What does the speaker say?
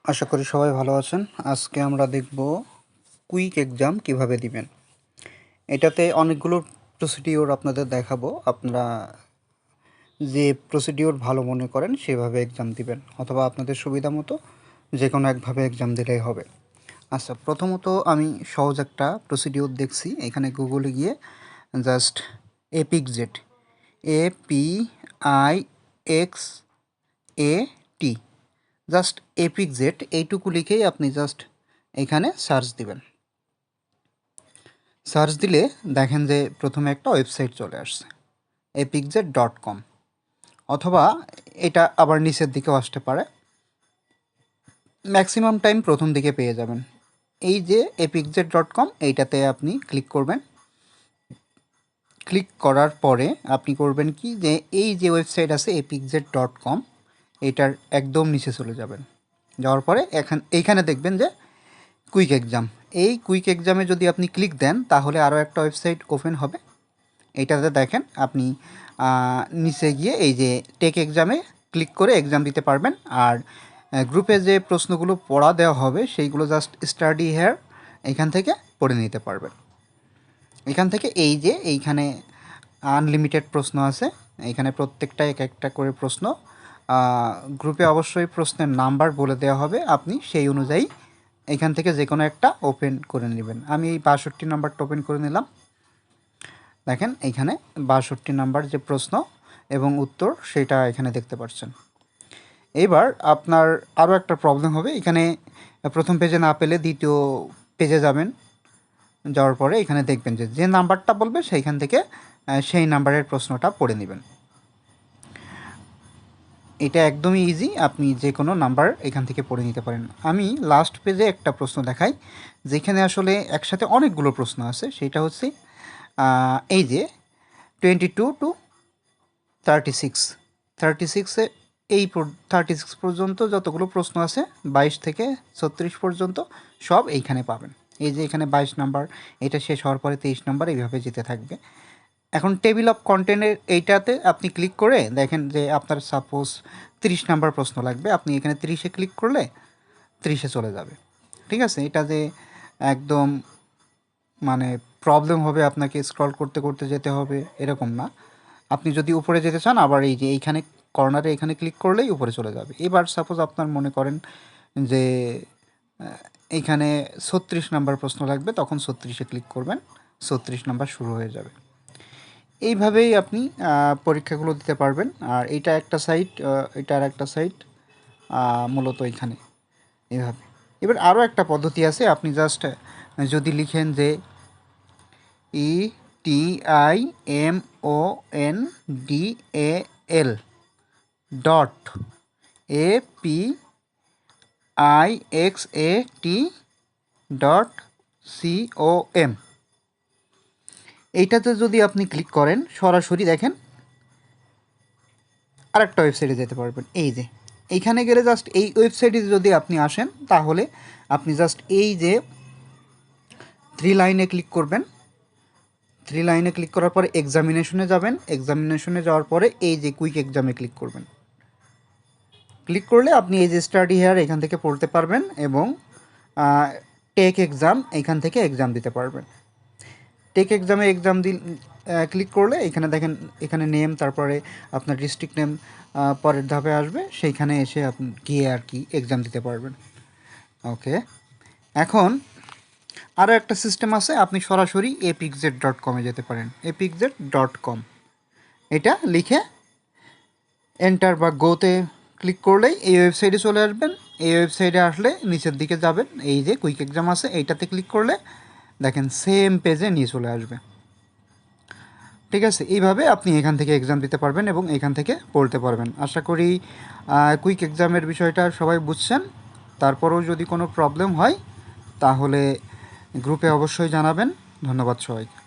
আশা করি সবাই ভালো আছেন। আজকে আমরা দেখব কুইক এক্সাম কিভাবে দিবেন। এটাতে অনেকগুলো প্রসিডিওর আপনাদের দেখাবো। আপনারা যে প্রসিডিওর ভালো মনে করেন সেভাবে এক্সাম দিবেন, অথবা আপনাদের সুবিধা মতো যে কোনো একভাবে এক্সাম দিলেই হবে। আচ্ছা, প্রথমত আমি সহজ একটা প্রসিডিওর দেখছি। এখানে গুগলে গিয়ে জাস্ট এপিকজেড, APIXAT, জাস্ট এপিকজেড এইটুকু লিখেই আপনি জাস্ট এখানে সার্চ দিবেন। সার্চ দিলে দেখেন যে প্রথমে একটা ওয়েবসাইট চলে আসছে, apixz.com, অথবা এটা আবার নিচের দিকেও আসতে পারে। ম্যাক্সিমাম টাইম প্রথম দিকে পেয়ে যাবেন। এই যে apixz.com, এইটাতে আপনি ক্লিক করবেন। ক্লিক করার পরে আপনি করবেন কি, যে এই যে ওয়েবসাইট আছে apixz.com, এটার একদম নিচে চলে যাবেন। যাওয়ার পরে এইখানে দেখবেন যে কুইক এক্সাম। এই কুইক এক্সামে যদি আপনি ক্লিক দেন তাহলে আরও একটা ওয়েবসাইট ওপেন হবে। এইটাতে দেখেন আপনি নিচে গিয়ে এই যে টেক এক্সামে ক্লিক করে এক্সাম দিতে পারবেন। আর গ্রুপে যে প্রশ্নগুলো পড়া দেওয়া হবে সেইগুলো জাস্ট স্টাডি হেয়ার এখান থেকে পড়ে নিতে পারবেন। এখান থেকে এই যে এইখানে আনলিমিটেড প্রশ্ন আছে, এইখানে প্রত্যেকটা এক একটা করে প্রশ্ন। গ্রুপে অবশ্যই প্রশ্নের নাম্বার বলে দেওয়া হবে, আপনি সেই অনুযায়ী এখান থেকে যে কোনো একটা ওপেন করে নেবেন। আমি এই 62 নাম্বারটা ওপেন করে নিলাম। দেখেন এইখানে 62 নাম্বার যে প্রশ্ন এবং উত্তর সেটা এখানে দেখতে পাচ্ছেন। এবার আপনার আরও একটা প্রবলেম হবে, এখানে প্রথম পেজে না পেলে দ্বিতীয় পেজে যাবেন। যাওয়ার পরে এখানে দেখবেন যে যে নাম্বারটা বলবে সেইখান থেকে সেই নাম্বারের প্রশ্নটা পড়ে নেবেন। এটা একদমই ইজি, আপনি যে কোনো নাম্বার এখান থেকে পড়ে নিতে পারেন। আমি লাস্ট পেজে একটা প্রশ্ন দেখাই যেখানে আসলে একসাথে অনেকগুলো প্রশ্ন আছে। সেটা হচ্ছে এই যে 22 to 36, 36-এ এই 36 পর্যন্ত যতগুলো প্রশ্ন আছে, 22 থেকে 36 পর্যন্ত সব এইখানে পাবেন। এই যে এখানে 22 নাম্বার, এটা শেষ হওয়ার পরে 23 নাম্বার, এইভাবে যেতে থাকবে। এখন টেবিল অফ কন্টেন্টের এইটাতে আপনি ক্লিক করে দেখেন যে আপনার সাপোজ 30 নাম্বার প্রশ্ন লাগবে, আপনি এখানে 30-এ ক্লিক করলে 30-এ চলে যাবে। ঠিক আছে, এটা যে একদম মানে প্রবলেম হবে, আপনাকে স্ক্রল করতে করতে যেতে হবে এরকম না। আপনি যদি উপরে যেতে চান, আবার এই যে এইখানে কর্নারে এখানে ক্লিক করলেই উপরে চলে যাবে। এবার সাপোজ আপনার মনে করেন যে এইখানে 36 নাম্বার প্রশ্ন লাগবে, তখন 36-এ ক্লিক করবেন, 36 নাম্বার শুরু হয়ে যাবে। এইভাবেই আপনি পরীক্ষাগুলো দিতে পারবেন। আর এটা একটা সাইট, এটা আর একটা সাইট, মূলত এখানে এইভাবে। এবার আরও একটা পদ্ধতি আছে, আপনি জাস্ট যদি লিখেন যে ETIMONDAL.APIXAT.com, এইটাতে যদি আপনি ক্লিক করেন সরাসরি দেখেন আরেকটা ওয়েবসাইটে যেতে পারবেন। এই যে এইখানে গেলে জাস্ট এই ওয়েবসাইটে যদি আপনি আসেন তাহলে আপনি জাস্ট এই যে 3 লাইনে ক্লিক করবেন। 3 লাইনে ক্লিক করার পরে এক্সামিনেশনে যাবেন। এক্সামিনেশনে যাওয়ার পরে এই যে কুইক এক্সামে ক্লিক করবেন। ক্লিক করলে আপনি এই যে স্টাডি হেয়ার এখান থেকে পড়তে পারবেন এবং টেক এক্সাম এখান থেকে এক্সাম দিতে পারবেন। টেক এক্সামে এক্সাম ক্লিক করলে এখানে দেখেন, এখানে নেম, তারপরে আপনার ডিস্ট্রিক্ট নেম পরের ধাপে আসবে, সেইখানে এসে আপনি গিয়ে আর কি এক্সাম দিতে পারবেন। ওকে, এখন আরও একটা সিস্টেম আছে, আপনি সরাসরি apixz.com-এ যেতে পারেন। apixz.com এটা লিখে এন্টার বা গোতে ক্লিক করলেই এই ওয়েবসাইটে চলে আসবেন। এই ওয়েবসাইটে আসলে নিচের দিকে যাবেন, এই যে কুইক এক্সাম আছে এইটাতে ক্লিক করলে দেখেন সেম পেজে নিয়ে চলে আসবে। ঠিক আছে, এইভাবে আপনি এখান থেকে এক্সাম দিতে পারবেন এবং এখান থেকে পড়তে পারবেন। আশা করি কুইক এক্সামের বিষয়টা সবাই বুঝছেন। তারপরেও যদি কোনো প্রবলেম হয় তাহলে গ্রুপে অবশ্যই জানাবেন। ধন্যবাদ সবাইকে।